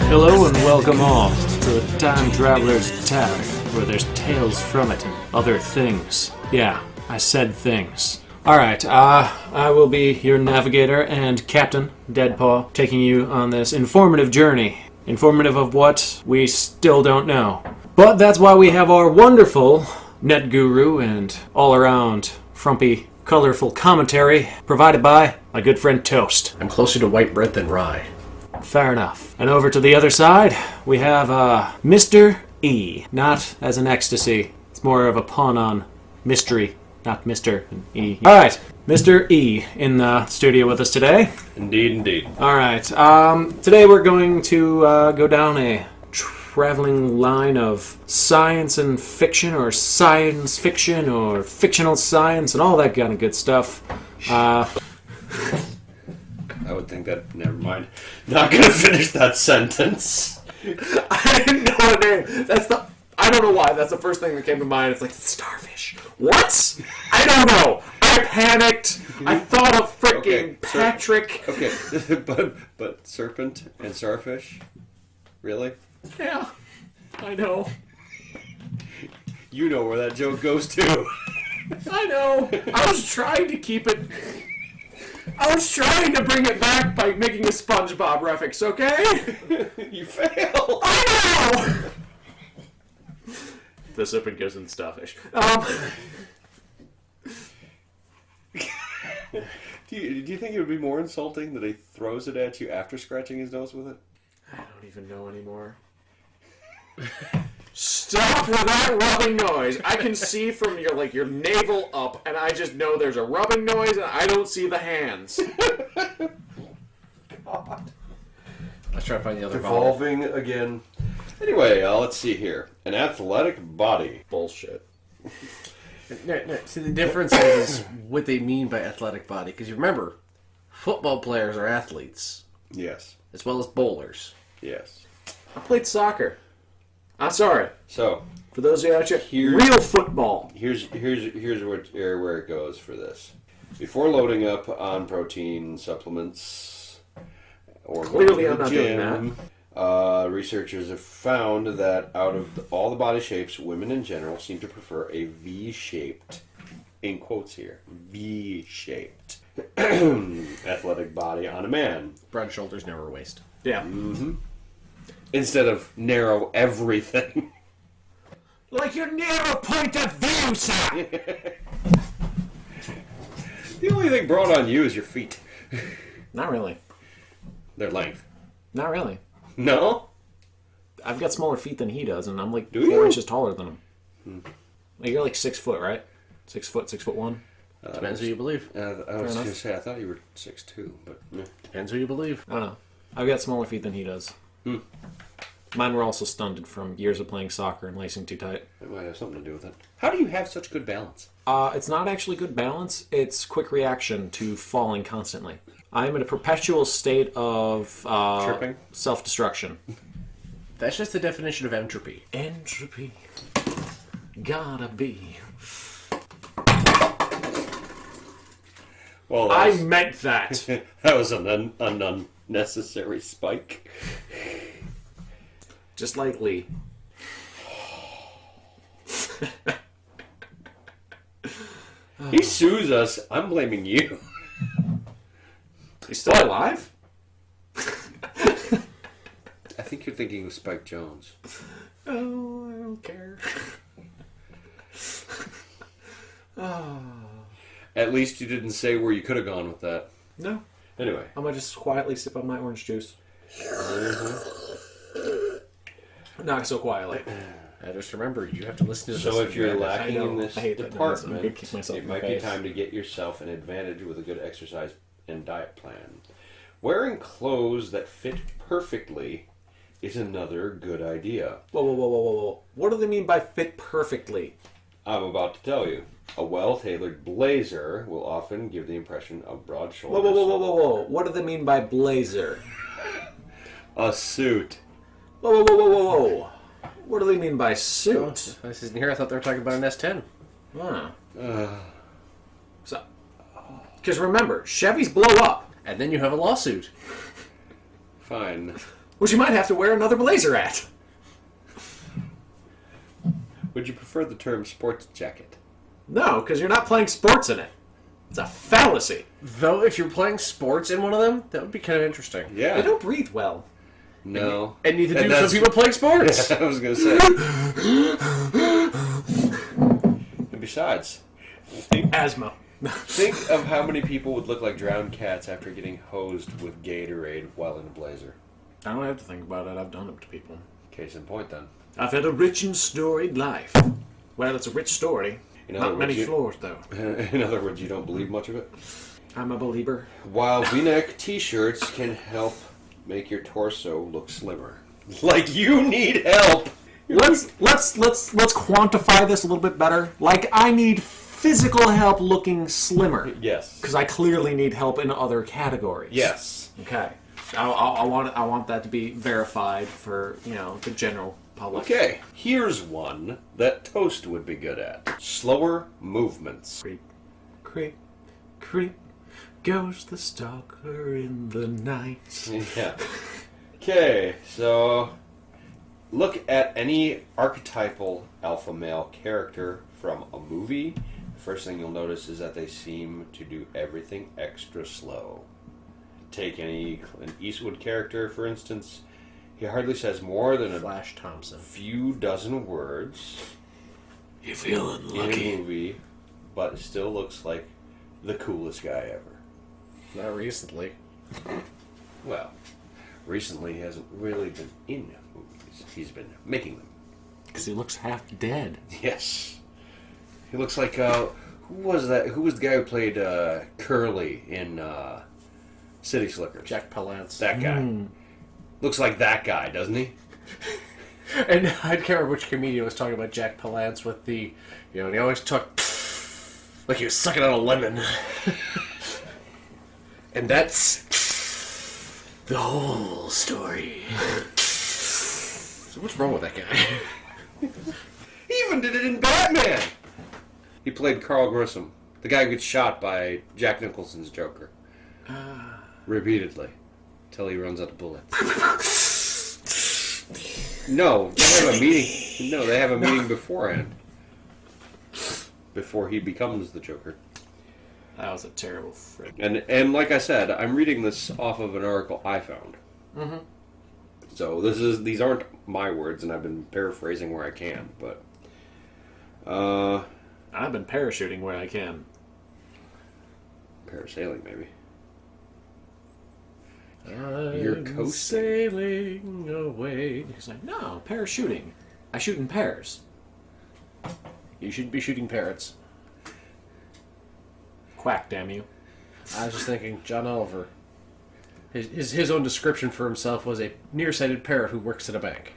Hello and welcome all to the Time Traveler's Tavern, where there's tales from it and other things. Yeah, I said things. Alright, I will be your navigator and captain, Deadpaw, taking you on this informative journey. Informative of what? We still don't know. But that's why we have our wonderful net guru and all-around frumpy, colorful commentary provided by my good friend Toast. I'm closer to white bread than rye. Fair enough. And over to the other side, we have Mr.E. Not as an ecstasy. It's more of a pun on mystery, not Mr. and E. Alright, Mr.E. in the studio with us today. Indeed. Alright, today we're going to go down a traveling line of science and fiction, or science fiction, or fictional science, and all that kind of good stuff. I would think that. Never mind. Not gonna finish that sentence. I didn't know a name. I don't know why. That's the first thing that came to mind. It's like, starfish. What? I don't know. I panicked. I thought of freaking Patrick. Okay, but serpent and starfish? Really? Yeah, I know. You know where that joke goes to. I know. I was trying to keep it... I was trying to bring it back by making a SpongeBob reference, okay? You failed. I know! The serpent goes in the starfish. Do you think it would be more insulting that he throws it at you after scratching his nose with it? I don't even know anymore. Stop with that rubbing noise. I can see from your navel up, and I just know there's a rubbing noise, and I don't see the hands. God. Let's try to find the other bottle. Evolving again. Anyway, let's see here. An athletic body. Bullshit. No. See, the difference is what they mean by athletic body. Because you remember, football players are athletes. Yes. As well as bowlers. Yes. I played soccer. I'm sorry. So, for those of you out here, real football. Here's where it goes for this. Before loading up on protein supplements or clearly I'm going not to the gym, doing that. Researchers have found that out of all the body shapes, women in general seem to prefer a V-shaped, in quotes here, V-shaped athletic body on a man. Broad shoulders, narrow waist. Yeah. Mm-hmm. Instead of narrow everything. Like your narrow point of view, sir! The only thing broad on you is your feet. Not really. Their length. Not really. No? I've got smaller feet than he does, and I'm like Do 4 you? inches taller than him. Like, you're like 6 foot, right? 6 foot, 6'1"? Depends who you believe. I was going to say, I thought you were 6'2", but... Depends who you believe. I don't know. I've got smaller feet than he does. Mine were also stunted from years of playing soccer and lacing too tight. It might have something to do with it. How do you have such good balance? It's not actually good balance. It's quick reaction to falling constantly. I'm in a perpetual state of Tripping? Self-destruction. That's just the definition of entropy. Entropy. Gotta be. Well, I meant that. that was an unnecessary spike. Just like Lee. He sues us. I'm blaming you. He's still alive? I think you're thinking of Spike Jones. Oh, I don't care. At least you didn't say where you could have gone with that. No. Anyway. I'm going to just quietly sip on my orange juice. Not so quietly. Just remember, you have to listen to this. So if you're lacking in this I hate that noise. I'm gonna kick myself department, it in the might be face. time to get yourself an advantage with a good exercise and diet plan. Wearing clothes that fit perfectly is another good idea. Whoa. What do they mean by fit perfectly? I'm about to tell you. A well-tailored blazer will often give the impression of broad shoulders. Whoa. What do they mean by blazer? A suit. Whoa. What do they mean by suit? This isn't here. I thought they were talking about an S10. Huh. So, because remember, Chevys blow up. And then you have a lawsuit. Fine. which you might have to wear another blazer at. Would you prefer the term sports jacket? No, because you're not playing sports in it. It's a fallacy. Though, if you're playing sports in one of them, that would be kind of interesting. Yeah. They don't breathe well. No. And neither do some people playing sports. I was going to say. And besides, Asthma. think of how many people would look like drowned cats after getting hosed with Gatorade while in a blazer. I don't have to think about it. I've done it to people. Case in point, then. I've had a rich and storied life. Well, it's a rich story. Not many floors, though. In other words, you don't believe much of it? I'm a believer. While V-neck t-shirts can help make your torso look slimmer. Like you need help! Let's quantify this a little bit better. Like, I need physical help looking slimmer. Yes. Because I clearly need help in other categories. Yes. Okay. I want that to be verified for, the general public. Okay, here's one that Toast would be good at. Slower movements. Creep, creep, creep, goes the stalker in the night. Yeah. Okay, so look at any archetypal alpha male character from a movie. The first thing you'll notice is that they seem to do everything extra slow. Take an Eastwood character, for instance. He hardly says more than Flash Thompson. few dozen words You feeling in a movie, but still looks like the coolest guy ever. Not recently. Well, recently he hasn't really been in movies. He's been making them. Because he looks half dead. Yes. He looks like, who was that? Who was the guy who played Curly in City Slickers? Jack Palance. That guy. Looks like that guy, doesn't he? And I can't remember which comedian was talking about Jack Palance with the, and he always talked like he was sucking on a lemon. And that's the whole story. So what's wrong with that guy? He even did it in Batman! He played Carl Grissom, the guy who gets shot by Jack Nicholson's Joker. Repeatedly. Till he runs out of bullets. No, they have a meeting. No, they have a meeting beforehand. Before he becomes the Joker. That was a terrible frick. And like I said, I'm reading this off of an article I found. Mm-hmm. So these aren't my words, and I've been paraphrasing where I can, but I've been parachuting where I can. parasailing maybe. I'm You're coasting. sailing away. He's like, no, parachuting. I shoot in pairs. You should be shooting parrots. Quack, damn you. I was just thinking, John Oliver. His own description for himself was a nearsighted parrot who works at a bank.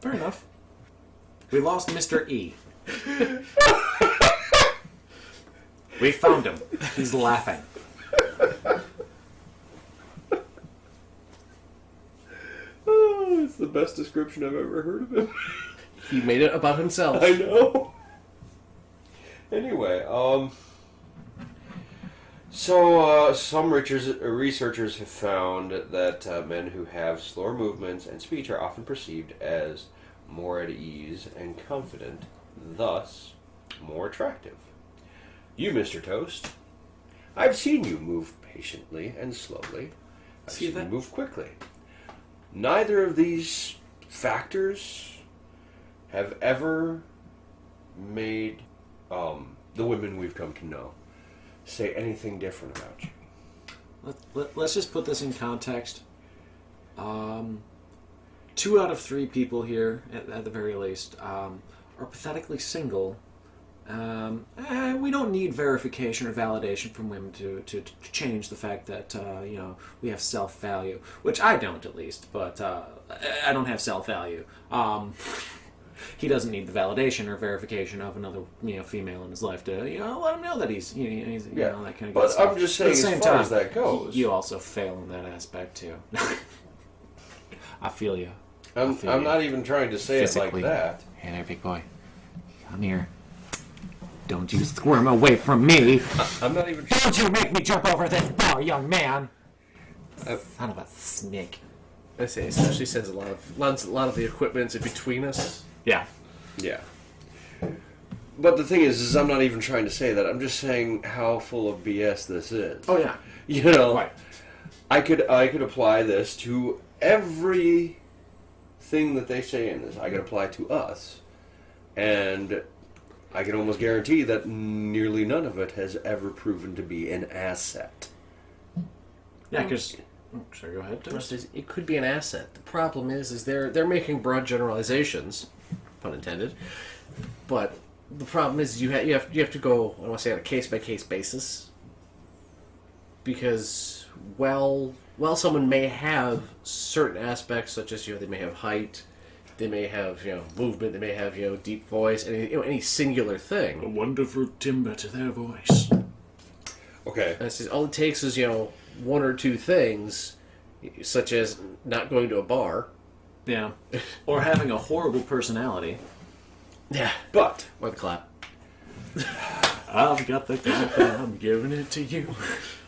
Fair enough. We lost Mr.E. We found him. He's laughing. Oh, it's the best description I've ever heard of him. He made it about himself. I know. Anyway, so some researchers have found that men who have slower movements and speech are often perceived as more at ease and confident, thus more attractive. You, Mr. Toast, I've seen you move patiently and slowly. I've seen you move quickly. Neither of these factors have ever made the women we've come to know say anything different about you. Let's just put this in context. 2 out of 3 people here, at the very least, are pathetically single. We don't need verification or validation from women to change the fact that we have self-value, which I don't, at least. But I don't have self-value. He doesn't need the validation or verification of another female in his life to let him know that he's that kind of. But good stuff. I'm just saying, At the same as far time, as that goes, you also fail in that aspect too. I feel you. I'm not even trying to say it like Physically. that. Hey there, big boy. Come here. Don't you squirm away from me. I'm not even. Don't you make me jump over this bar, young man. I- Son of a snake. I say, especially since a lot of the equipment's in between us. Yeah. Yeah. But the thing is I'm not even trying to say that. I'm just saying how full of BS this is. Oh, yeah. You know, Quite. I could apply this to every thing that they say in this. I could apply to us, and I can almost guarantee that nearly none of it has ever proven to be an asset. Yeah, because... Sorry, go ahead. Just as it could be an asset. The problem is they're making broad generalizations, pun intended. But the problem is you have to go, I want to say, on a case by case basis, because someone may have certain aspects, such as they may have height, they may have movement, they may have deep voice, any singular A thing. wonderful timbre to their voice. Okay. That's just, all it takes is one or two things, such as not going to a bar. Yeah. Or having a horrible personality. Yeah. But Or the clap. I've got the clap and I'm giving it to you.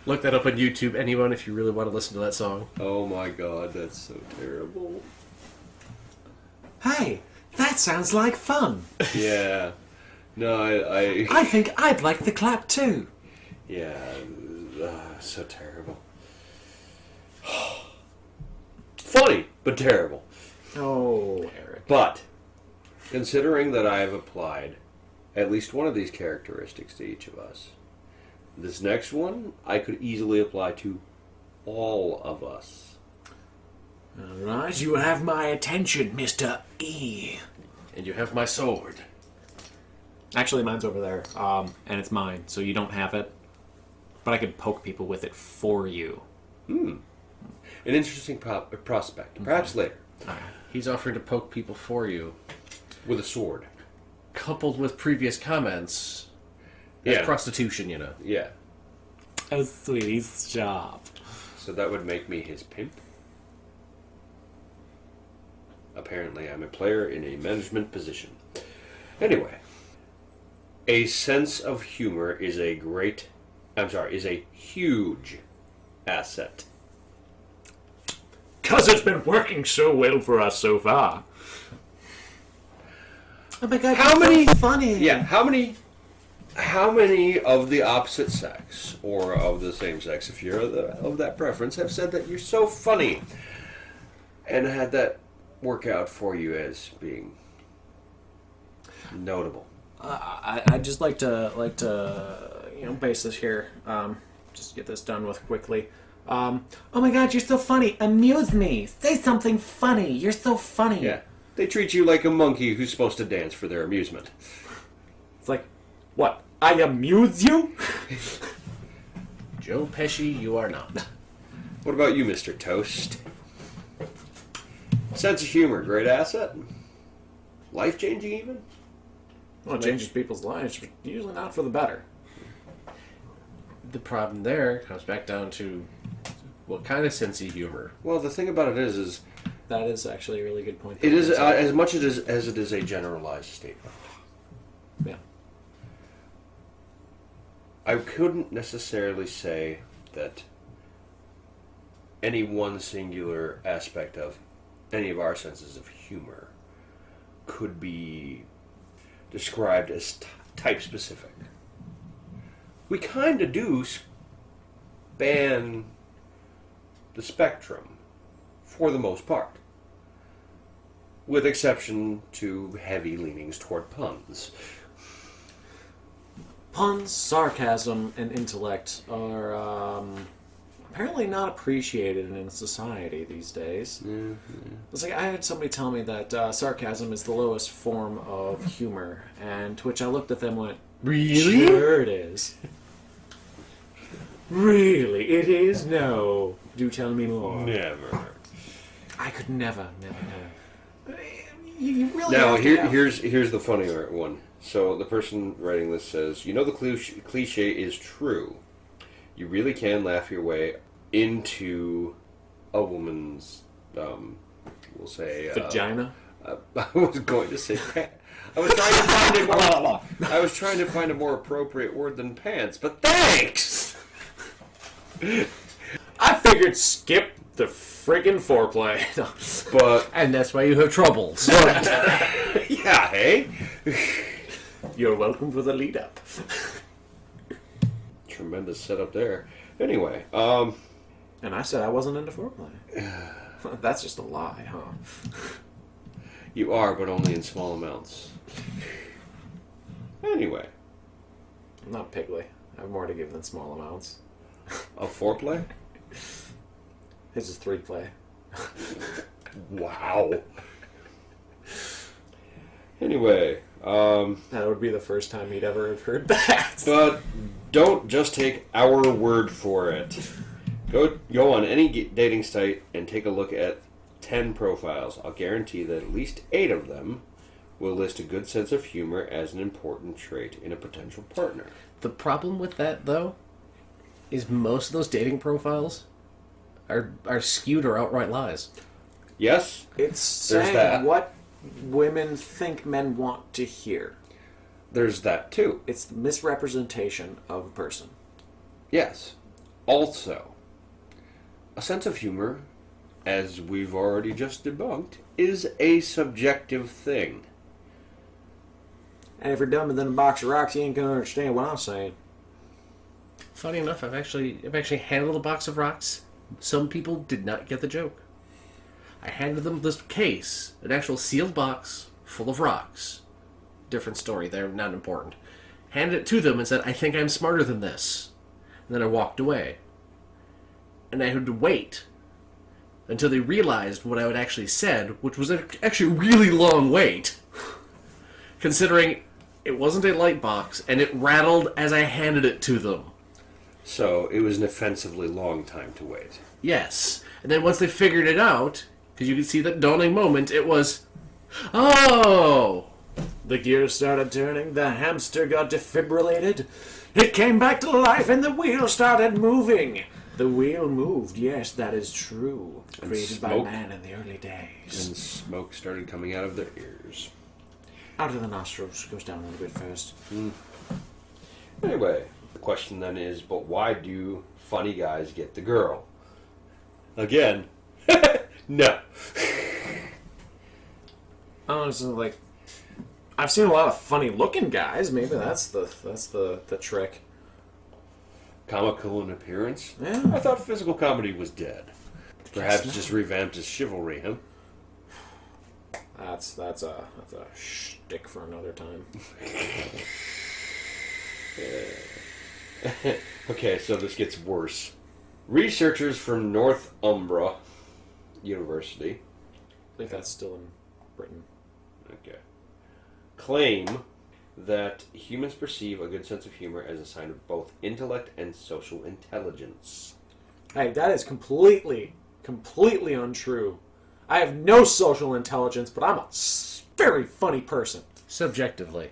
Look that up on YouTube, anyone, if you really want to listen to that song. oh my god, that's so terrible. Hey, that sounds like fun. Yeah. No, I I think I'd like the clap too. yeah, so terrible. Funny, but terrible. Oh, Eric. But considering that I've applied at least one of these characteristics to each of us, this next one I could easily apply to all of us. Alright, you have my attention, Mr. E. And you have my sword. Actually, mine's over there, and it's mine, so you don't have it. But I could poke people with it for you. An interesting prospect. Perhaps later. He's offering to poke people for you, With a sword. coupled with previous comments. That's Yeah. prostitution, Yeah. Oh, sweetie, stop. So that would make me his pimp. Apparently I'm a player in a management position. Anyway. A sense of humor is a huge asset. Because it's been working so well for us so far. Oh my god, How you're many- so funny. Yeah, how many of the opposite sex, or of the same sex, if you're of that preference, have said that you're so funny, and had that work out for you as being notable? I'd just like to base this here. Just get this done with quickly. Oh my god, you're so funny. Amuse me. Say something funny. You're so funny. Yeah, they treat you like a monkey who's supposed to dance for their amusement. It's like, what? I amuse you? Joe Pesci, you are not. What about you, Mr. Toast? Sense of humor, great asset? Life-changing even? Well, it changes people's lives, but usually not for the better. The problem there comes back down to what kind of sense of humor. Well, the thing about it is That is actually a really good point. it is as much as it is a generalized statement. Yeah. I couldn't necessarily say that any one singular aspect of any of our senses of humor could be described as type specific. We kind of do span the spectrum for the most part, with exception to heavy leanings toward puns. Puns, sarcasm, and intellect are apparently not appreciated in society these days. It's like I had somebody tell me that sarcasm is the lowest form of humor, and to which I looked at them and went, Really? Sure it is. Really? It is? No. Do tell me more. Never. I could never. You really Now, have to have- here's the funny one. So the person writing this says, the cliche is true. You really can laugh your way into a woman's, we'll say... vagina? I was going to say I was trying to find a more appropriate word than pants, but thanks! I figured skip the friggin' foreplay. But, And that's why you have troubles. yeah, hey? You're welcome for the lead up. Tremendous setup there. Anyway, And I said I wasn't into foreplay. That's just a lie, huh? you are, but only in small amounts. Anyway, I'm not Piggly. I have more to give than small amounts. a foreplay? His is 3 play. Wow. Anyway, That would be the first time he'd ever have heard that. but don't just take our word for it. Go on any dating site and take a look at 10 profiles. I'll guarantee that at least 8 of them will list a good sense of humor as an important trait in a potential partner. The problem with that, though, is most of those dating profiles are skewed or outright lies. Yes, It's There's saying that. what women think men want to hear. there's that too. It's the misrepresentation of a person. Yes. Also, a sense of humor, as we've already just debunked, is a subjective thing. And if you're dumber than a box of rocks, you ain't gonna understand what I'm saying. Funny enough, I've actually handled a box of rocks. Some people did not get the joke. I handed them this case, an actual sealed box full of rocks. Different story, they're not important. Handed it to them and said, I think I'm smarter than this. And then I walked away. And I had to wait until they realized what I had actually said, which was actually a really long wait. Considering it wasn't a light box, and it rattled as I handed it to them. So, it was an offensively long time to wait. Yes. And then once they figured it out, because you could see that dawning moment, it was, oh! The gears started turning, the hamster got defibrillated, it came back to life, and the wheel started moving. The wheel moved, yes, that is true. And Created by smoke. man in the early days. And smoke started coming out of their ears. Out of the nostrils, goes down a little bit first. Anyway, the question then is, but why do funny guys get the girl? Again, no. Honestly, like, I've seen a lot of funny-looking guys. Maybe that's the trick. Comical in appearance? Yeah. I thought physical comedy was dead. Perhaps just revamped as chivalry, huh? That's a shtick for another time. Okay, so this gets worse. Researchers from Northumbria University, I believe that's still in Britain. okay, claim that humans perceive a good sense of humor as a sign of both intellect and social intelligence. Hey, that is completely untrue. I have no social intelligence, but I'm a very funny person. Subjectively.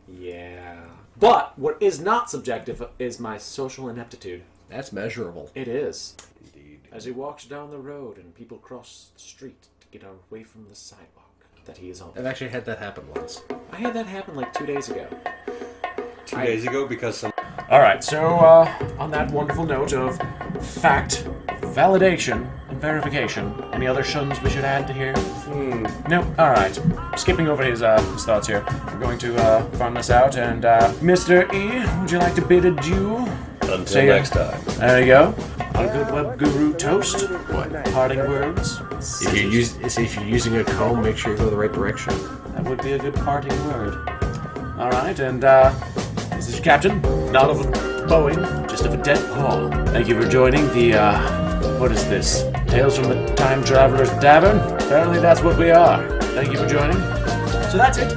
Yeah. But what is not subjective is my social ineptitude. That's measurable. It is. Indeed. As he walks down the road and people cross the street to get away from the sidewalk that he is on. I've actually had that happen once. I had that happen like 2 days ago. 2 days ago, because some... Alright, so on that wonderful note of fact, validation, and verification, any other shuns we should add to here? Nope. Alright. Skipping over his thoughts here. We're going to farm this out, and Mr.E, would you like to bid adieu? Until See ya. next time. There you go. On a good web guru toast. What? Parting words? If you're using a comb, make sure you go the right direction. That would be a good parting word. Alright, and this is your captain, not of a Boeing, just of a dead paw. Thank you for joining the, what is this? Tales from the Time Traveler's Tavern? Apparently that's what we are. Thank you for joining. So that's it.